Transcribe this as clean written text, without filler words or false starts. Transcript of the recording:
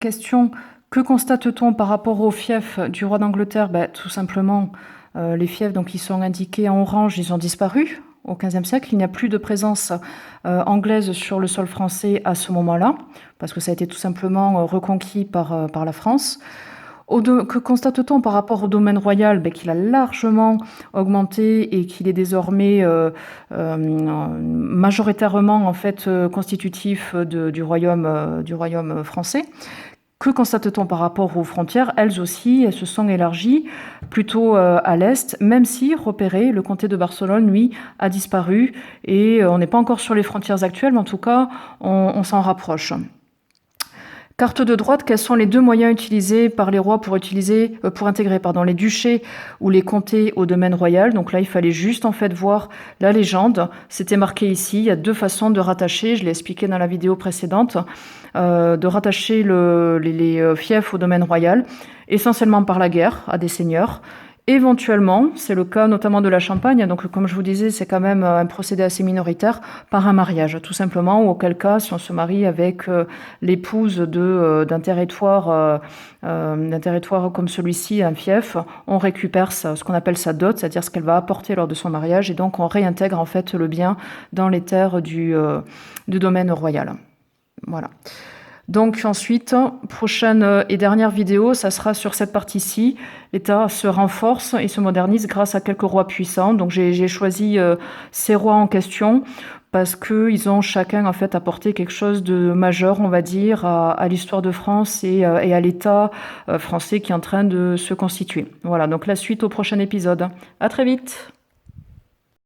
Question, que constate-t-on par rapport aux fiefs du roi d'Angleterre? Tout simplement, les fiefs donc, qui sont indiqués en orange, ils ont disparu au XVe siècle. Il n'y a plus de présence anglaise sur le sol français à ce moment-là, parce que ça a été tout simplement reconquis par la France. Que constate-t-on par rapport au domaine royal? Qu'il a largement augmenté et qu'il est désormais majoritairement en fait constitutif du royaume français. Que constate-t-on par rapport aux frontières? Elles aussi, elles se sont élargies plutôt à l'est, même si, repéré, le comté de Barcelone, lui, a disparu et on n'est pas encore sur les frontières actuelles, mais en tout cas, on s'en rapproche. Carte de droite, quels sont les deux moyens utilisés par les rois pour intégrer les duchés ou les comtés au domaine royal? Donc là, il fallait juste en fait voir la légende. C'était marqué ici. Il y a deux façons de rattacher, je l'ai expliqué dans la vidéo précédente, de rattacher les fiefs au domaine royal, essentiellement par la guerre à des seigneurs. Éventuellement, c'est le cas notamment de la Champagne, donc comme je vous disais, c'est quand même un procédé assez minoritaire, par un mariage, tout simplement, ou auquel cas, si on se marie avec l'épouse d'un territoire comme celui-ci, un fief, on récupère ce qu'on appelle sa dot, c'est-à-dire ce qu'elle va apporter lors de son mariage, et donc on réintègre en fait le bien dans les terres du domaine royal. Voilà. Donc ensuite, prochaine et dernière vidéo, ça sera sur cette partie-ci. L'État se renforce et se modernise grâce à quelques rois puissants. Donc j'ai choisi ces rois en question parce qu'ils ont chacun en fait apporté quelque chose de majeur, on va dire, à l'histoire de France et à l'État français qui est en train de se constituer. Voilà, donc la suite au prochain épisode. À très vite.